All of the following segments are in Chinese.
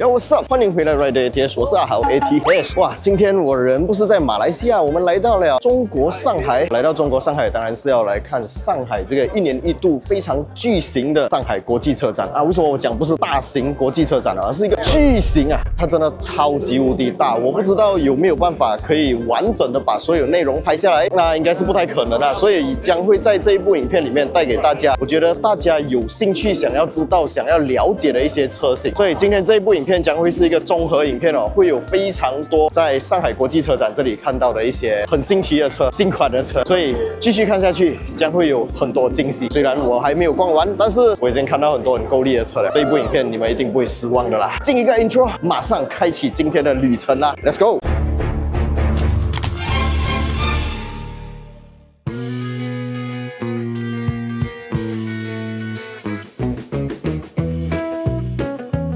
Yo，what's up？ 欢迎回来 Rider ATS， 我是阿豪 ATS。哇，今天我人不是在马来西亚，我们来到了中国上海。来到中国上海，当然是要来看上海这个1年1度非常巨型的上海国际车展啊。为什么我讲不是大型国际车展啊，而是一个巨型啊？它真的超级无敌大，我不知道有没有办法可以完整的把所有内容拍下来，那应该是不太可能啊。所以将会在这一部影片里面带给大家，我觉得大家有兴趣想要知道、想要了解的一些车型。所以今天这一部影片将会是一个综合影片哦，会有非常多在上海国际车展这里看到的一些很新奇的车、新款的车，所以继续看下去将会有很多惊喜。虽然我还没有逛完，但是我已经看到很多很够力的车了。这一部影片你们一定不会失望的啦！进一个 intro， 马上开启今天的旅程啦 ！Let's go！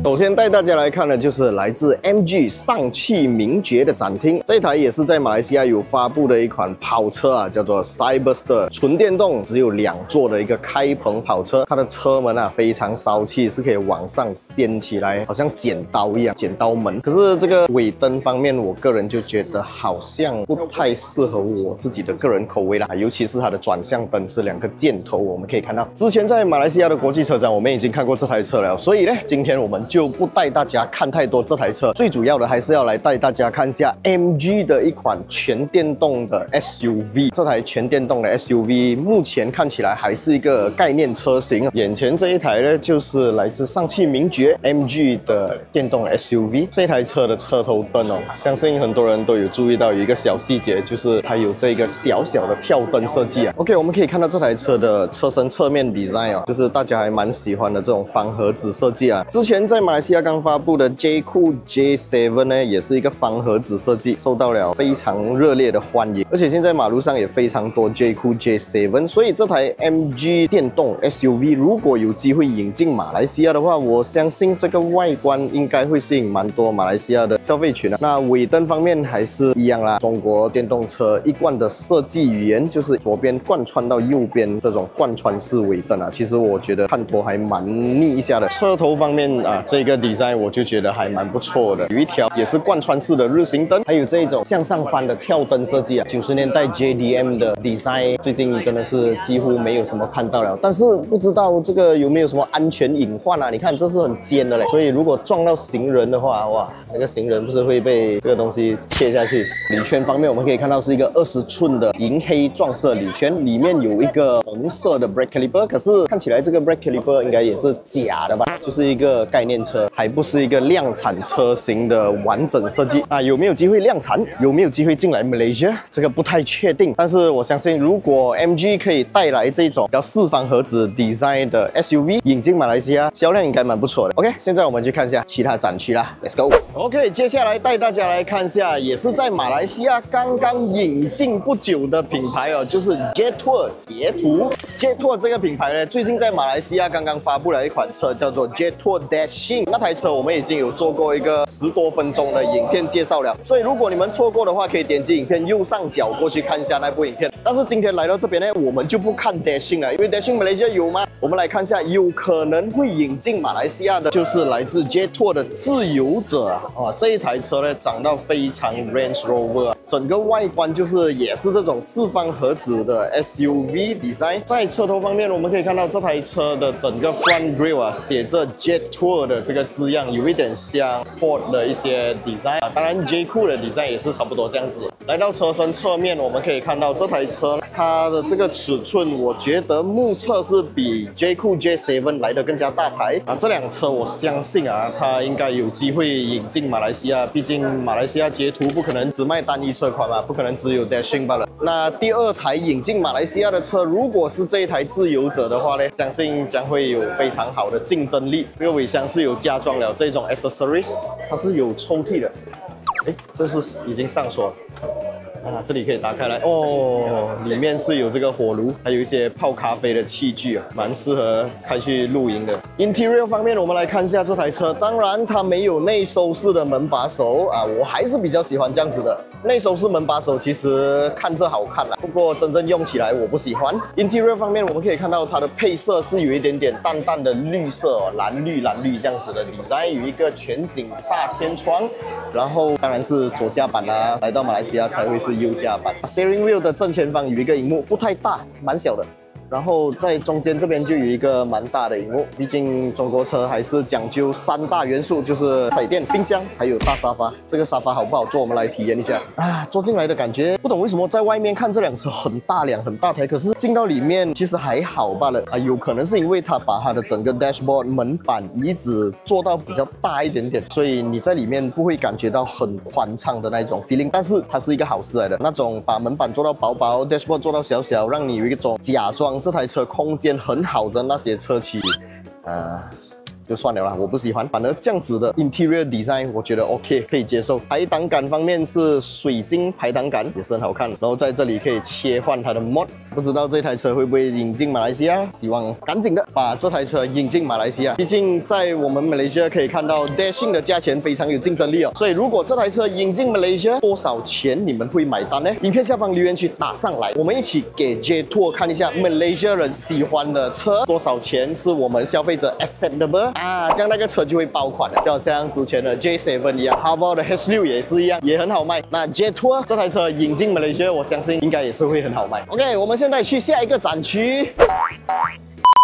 首先带大家来看的就是来自 MG 上汽名爵的展厅，这一台也是在马来西亚有发布的一款跑车啊，叫做 Cyberster 纯电动，只有2座的一个开篷跑车。它的车门啊非常骚气，是可以往上掀起来，好像剪刀一样，剪刀门。可是这个尾灯方面，我个人就觉得好像不太适合我自己的个人口味啦，尤其是它的转向灯是2个箭头，我们可以看到。之前在马来西亚的国际车展，我们已经看过这台车了，所以呢，今天我们就不带大家看太多这台车，最主要的还是要来带大家看一下 MG 的一款全电动的 SUV。这台全电动的 SUV 目前看起来还是一个概念车型。眼前这一台呢，就是来自上汽名爵 MG 的电动 SUV。这台车的车头灯哦，相信很多人都有注意到有一个小细节，就是它有这个小小的跳灯设计啊。OK， 我们可以看到这台车的车身侧面 design 哦，就是大家还蛮喜欢的这种方盒子设计啊。之前在马来西亚刚发布的 J-Cool J7 呢，也是一个方盒子设计，受到了非常热烈的欢迎。而且现在马路上也非常多 J-Cool J7， 所以这台 MG 电动 SUV 如果有机会引进马来西亚的话，我相信这个外观应该会吸引蛮多马来西亚的消费群啊。那尾灯方面还是一样啦，中国电动车一贯的设计语言就是左边贯穿到右边这种贯穿式尾灯啊，其实我觉得看多还蛮腻一下的。车头方面啊，这个 design 我就觉得还蛮不错的，有一条也是贯穿式的日行灯，还有这一种向上翻的跳灯设计啊。90年代 JDM 的 design 最近真的是几乎没有什么看到了，但是不知道这个有没有什么安全隐患啊？你看这是很尖的嘞，所以如果撞到行人的话，哇，那个行人不是会被这个东西切下去。铝圈方面我们可以看到是一个20寸的银黑撞色铝圈，里面有一个红色的 brake caliper， 可是看起来这个 brake caliper 应该也是假的吧，就是一个概念车，还不是一个量产车型的完整设计啊。有没有机会量产？有没有机会进来 Malaysia？ 这个不太确定，但是我相信如果 MG 可以带来这种叫4方盒子 design 的 SUV 引进马来西亚，销量应该蛮不错的。OK， 现在我们去看一下其他展区啦 ，Let's go。OK， 接下来带大家来看一下，也是在马来西亚刚刚引进不久的品牌哦，就是 Jetour 捷途。Jetour 这个品牌呢，最近在马来西亚刚刚发布了一款车，叫做 Jetour Dashing。那台车我们已经有做过一个10多分钟的影片介绍了，所以如果你们错过的话，可以点击影片右上角过去看一下那部影片。但是今天来到这边呢，我们就不看 Dashing 了，因为 Dashing 马来西亚有吗？我们来看一下有可能会引进马来西亚的，就是来自 Jetour 的自由者啊。这一台车呢长到非常 Range Rover 啊，整个外观就是也是这种4方盒子的 SUV design。在车头方面，我们可以看到这台车的整个 front grille 啊，写着 Jetour 的这个字样，有一点像 Ford 的一些 design 啊，当然 J-Cool 的 design 也是差不多这样子。来到车身侧面，我们可以看到这台车它的这个尺寸，我觉得目测是比 J-Cool J7 来的更加大台啊。这辆车我相信啊，它应该有机会引进马来西亚，毕竟马来西亚捷途不可能只卖单一车款嘛，不可能只有 Dashing 罢了。那第2台引进马来西亚的车，如果是这一台自由者的话呢，相信将会有非常好的竞争力。这个尾箱是有加装了这种 accessories， 它是有抽屉的。这是已经上锁了。啊，这里可以打开来哦，里面是有这个火炉，还有一些泡咖啡的器具啊，蛮适合开去露营的。Interior 方面，我们来看一下这台车，当然它没有内收式的门把手啊，我还是比较喜欢这样子的。内收式门把手其实看着好看啦，不过真正用起来我不喜欢。Interior 方面，我们可以看到它的配色是有一点点淡淡的绿色哦，蓝绿这样子的 design， 有一个全景大天窗，然后当然是左驾版啦，来到马来西亚才会是右驾版。Steering wheel 的正前方有一个荧幕，不太大，蛮小的。然后在中间这边就有一个蛮大的荧幕，毕竟中国车还是讲究3大元素，就是彩电、冰箱还有大沙发。这个沙发好不好坐？我们来体验一下啊！坐进来的感觉，不懂为什么在外面看这辆车很大辆、很大台，可是进到里面其实还好罢了啊。有可能是因为它把它的整个 dashboard 门板椅子做到比较大一点点，所以你在里面不会感觉到很宽敞的那种 feeling。但是它是一个好事来的，那种把门板做到薄薄 ，dashboard 做到小小，让你有一种假装这台车空间很好的那些车企，就算了啦，我不喜欢。反而这样子的 interior design 我觉得 OK， 可以接受。排挡杆方面是水晶排挡杆，也是很好看。然后在这里可以切换它的 mod， 不知道这台车会不会引进马来西亚？希望赶紧的把这台车引进马来西亚。毕竟在我们马来西亚可以看到 Dashing 的价钱非常有竞争力哦。所以如果这台车引进马来西亚，多少钱你们会买单呢？影片下方留言区打上来，我们一起给 J Tour 看一下马来西亚人喜欢的车多少钱是我们消费者 acceptable。这样那个车就会爆款了，就好像之前的 J7 一样 ，Haval 的 H6 也是一样，也很好卖。那 J Tour 这台车引进马来西亚，我相信应该也是会很好卖。OK， 我们现在去下一个展区。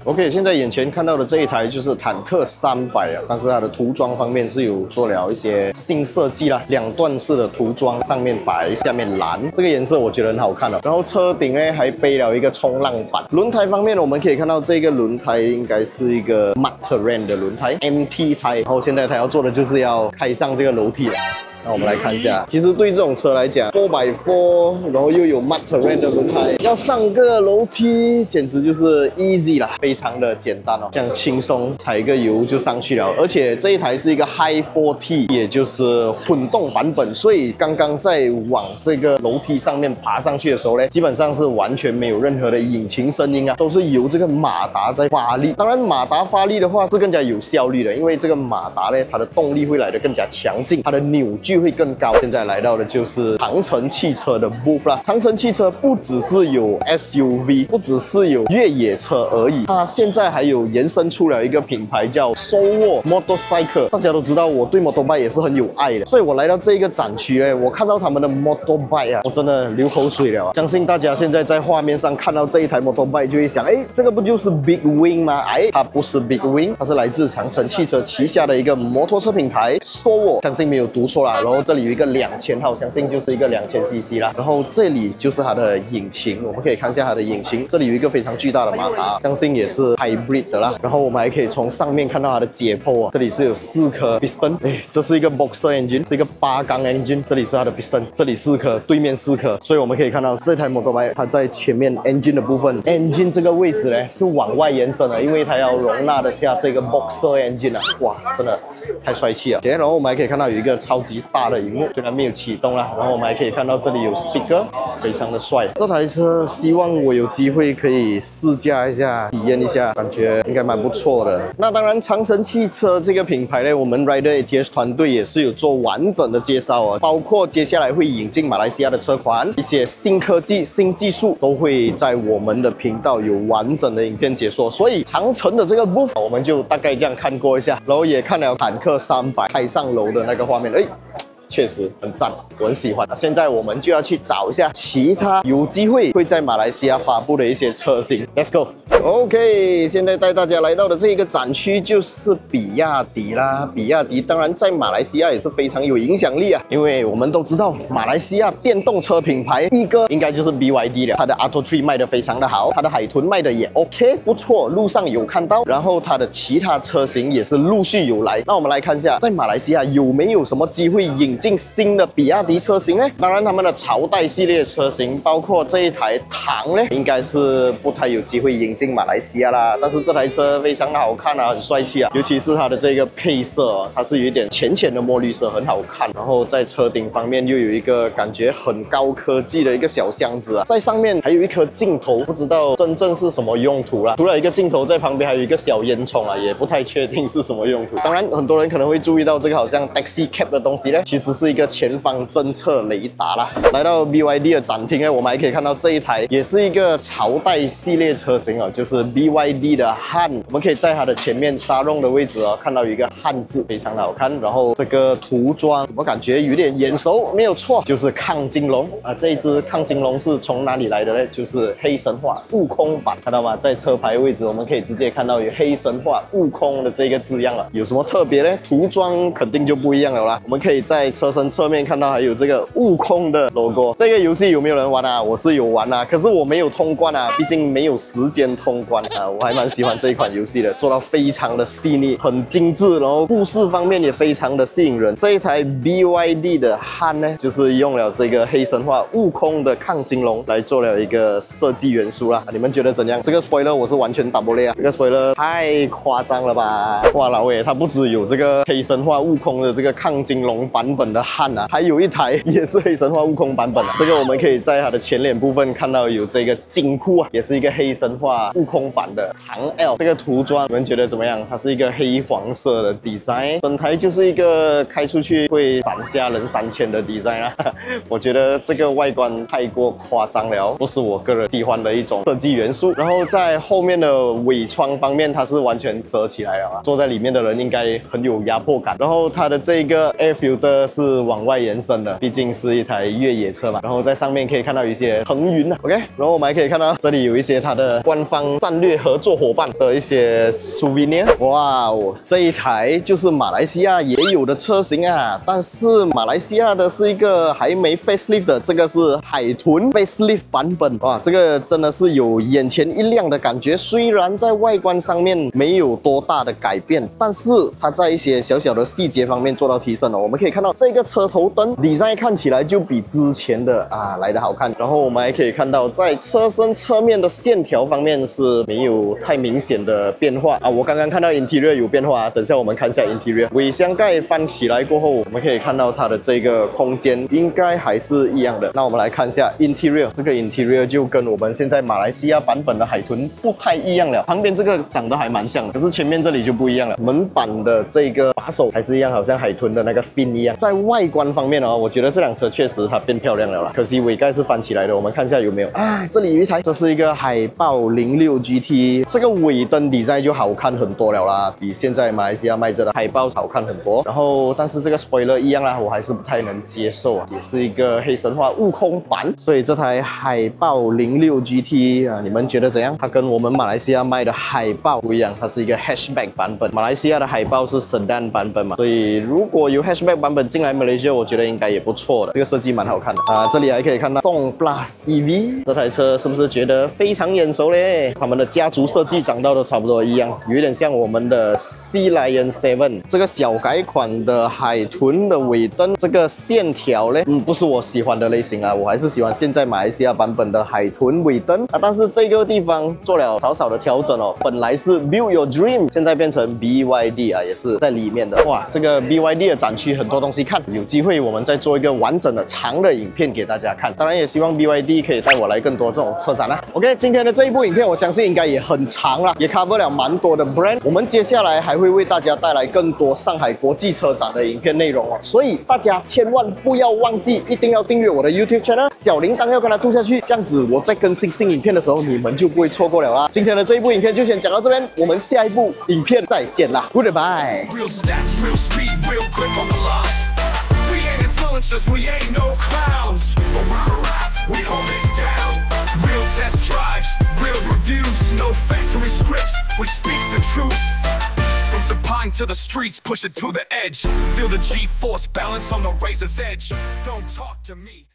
OK， 现在眼前看到的这一台就是坦克300啊，但是它的涂装方面是有做了一些新设计啦，2段式的涂装，上面白，下面蓝，这个颜色我觉得很好看哦。然后车顶呢还背了一个冲浪板。轮胎方面我们可以看到这个轮胎应该是一个 Mud Terrain 的轮胎 ，MT 胎。然后现在它要做的就是要开上这个楼梯了。那我们来看一下，其实对这种车来讲 4x4， 然后又有 Mud Terrain 的轮胎，要上个楼梯简直就是 easy 啦，非常的简单哦，这样轻松踩个油就上去了。而且这一台是一个 High 4T， 也就是混动版本，所以刚刚在往这个楼梯上面爬上去的时候呢，基本上是完全没有任何的引擎声音啊，都是由这个马达在发力。当然马达发力的话是更加有效率的，因为这个马达呢，它的动力会来得更加强劲，它的扭矩会更高。现在来到的就是长城汽车的 booth 啦。长城汽车不只是有 SUV， 不只是有越野车而已，它现在还有延伸出了一个品牌叫 Sowo Motorcycle。大家都知道我对 motorbike 也是很有爱的，所以我来到这个展区呢，我看到他们的 motorbike 啊，我真的流口水了。相信大家现在在画面上看到这一台 motorbike 就会想，这个不就是 Big Wing 吗？它不是 Big Wing， 它是来自长城汽车旗下的一个摩托车品牌 Sowo， 相信没有读错啦。然后这里有一个2000号，相信就是一个2000cc 啦。然后这里就是它的引擎，我们可以看一下它的引擎，这里有一个非常巨大的马达，相信也是 hybrid 的啦。然后我们还可以从上面看到它的解剖这里是有4颗 piston， 这是一个 boxer engine， 是一个8缸 engine， 这里是它的 piston， 这里4颗，对面4颗，所以我们可以看到这台 motorbike 它在前面 engine 的部分 ，engine 这个位置呢是往外延伸的，因为它要容纳得下这个 boxer engine 啊，哇，真的太帅气了。然后我们还可以看到有一个超级大的荧幕，虽然没有启动啦，然后我们还可以看到这里有 speaker， 非常的帅。这台车希望我有机会可以试驾一下，体验一下，感觉应该蛮不错的。那当然，长城汽车这个品牌呢，我们 Rider ATH 团队也是有做完整的介绍啊，包括接下来会引进马来西亚的车款，一些新科技、新技术都会在我们的频道有完整的影片解说。所以长城的这个 booth 我们就大概这样看过一下，然后也看了坦克300开上楼的那个画面，确实很赞，我很喜欢。现在我们就要去找一下其他有机会会在马来西亚发布的一些车型 ，Let's go。OK， 现在带大家来到的这个展区就是比亚迪啦。比亚迪当然在马来西亚也是非常有影响力啊，因为我们都知道马来西亚电动车品牌一哥应该就是 BYD 了，它的 Atto 3卖得非常的好，它的海豚卖的也 OK 不错，路上有看到，然后它的其他车型也是陆续有来。那我们来看一下，在马来西亚有没有什么机会引进新的比亚迪车型呢？当然，他们的朝代系列车型，包括这一台唐呢，应该是不太有机会引进。进马来西亚啦。但是这台车非常的好看啊，很帅气啊，尤其是它的这个配色哦，它是有一点浅浅的墨绿色，很好看。然后在车顶方面又有一个感觉很高科技的一个小箱子啊，在上面还有一颗镜头，不知道真正是什么用途啦。除了一个镜头，在旁边还有一个小烟囱啊，也不太确定是什么用途。当然，很多人可能会注意到这个好像 taxi cab 的东西呢，其实是一个前方侦测雷达啦。来到 BYD 的展厅呢，我们还可以看到这一台也是一个朝代系列车型哦，就是 BYD 的汉。我们可以在它的前面沙龙的位置哦，看到有一个汉字，非常的好看。然后这个涂装，怎么感觉有点眼熟？没有错，就是抗金龙啊。这一只抗金龙是从哪里来的呢？就是黑神话悟空版，看到吗？在车牌位置，我们可以直接看到有黑神话悟空的这个字样了。有什么特别呢？涂装肯定就不一样了啦。我们可以在车身侧面看到还有这个悟空的 logo。这个游戏有没有人玩啊？我是有玩啊，可是我没有通关啊，毕竟没有时间通关啊。我还蛮喜欢这一款游戏的，做到非常的细腻，很精致，然后故事方面也非常的吸引人。这一台 BYD 的汉呢，就是用了这个黑神话悟空的抗金龙来做了一个设计元素啦。你们觉得怎样？这个 spoiler 我是完全打不累啊，这个 spoiler 太夸张了吧！哇，老伟他不只有这个黑神话悟空的这个抗金龙版本的汉啊，还有一台也是黑神话悟空版本啊。这个我们可以在它的前脸部分看到有这个金库啊，也是一个黑神话悟空版的唐 L。这个涂装你们觉得怎么样？它是一个黑黄色的 design， 整台就是一个开出去会闪瞎人3000的 design 啊。我觉得这个外观太过夸张了，不是我个人喜欢的一种设计元素。然后在后面的尾窗方面，它是完全遮起来了啊，坐在里面的人应该很有压迫感。然后它的这个 air filter 是往外延伸的，毕竟是一台越野车嘛。然后在上面可以看到一些腾云啊 ，OK。然后我们还可以看到这里有一些它的官方战略合作伙伴的一些 souvenir。哇哦，这一台就是马来西亚也有的车型啊，但是马来西亚的是一个还没 facelift 的，这个是海豚 facelift 版本。哇，这个真的是有眼前一亮的感觉。虽然在外观上面没有多大的改变，但是它在一些小小的细节方面做到提升了。我们可以看到这个车头灯 design 看起来就比之前的来得好看。然后我们还可以看到在车身侧面的线条方面是没有太明显的变化啊。我刚刚看到 interior 有变化啊，等下我们看一下 interior。尾箱盖翻起来过后，我们可以看到它的这个空间应该还是一样的。那我们来看一下 interior， 这个 interior 就跟我们现在马来西亚版本的海豚不太一样了。旁边这个长得还蛮像的，可是前面这里就不一样了。门板的这个把手还是一样，好像海豚的那个 fin 一样。在外观方面哦，我觉得这辆车确实它变漂亮了啦。可惜尾盖是翻起来的，我们看一下有没有啊？这里有一台，这是一个海豹06 GT， 这个尾灯底就好看很多了啦，比现在马来西亚卖着的海豹好看很多。然后，但是这个 spoiler 一样啦，我还是不太能接受啊，也是一个黑神话悟空版。所以这台海豹06 GT 啊，你们觉得怎样？它跟我们马来西亚卖的海豹不一样，它是一个 hatchback 版本。马来西亚的海豹是 sedan 版本嘛，所以如果有 hatchback 版本进来马来西亚，我觉得应该也不错的。这个设计蛮好看的啊。这里还可以看到宋 Plus EV 这台车，是不是觉得非常眼熟嘞？他们的家族设计长到都差不多一样，有一点像我们的 Sea Lion 7。这个小改款的海豚的尾灯，这个线条嘞，不是我喜欢的类型啊，我还是喜欢现在马来西亚版本的海豚尾灯啊。但是这个地方做了少少的调整哦，本来是 Build Your Dream， 现在变成 BYD 啊，也是在里面的。哇，这个 BYD 的展区很多东西看，有机会我们再做一个完整的长的影片给大家看。当然也希望 BYD 可以带我来更多这种车展啦。OK， 今天的这一部影片我相信应该也很长啦，也 cover 了蛮多的 brand。我们接下来还会为大家带来更多上海国际车展的影片内容哦，所以大家千万不要忘记，一定要订阅我的 YouTube channel， 小铃铛要跟它嘟下去，这样子我在更新新影片的时候，你们就不会错过了啦。今天的这一部影片就先讲到这边，我们下一部影片再见啦 ，Goodbye。From Sapine to the streets, push it to the edge. Feel the G-force balance on the razor's edge. Don't talk to me.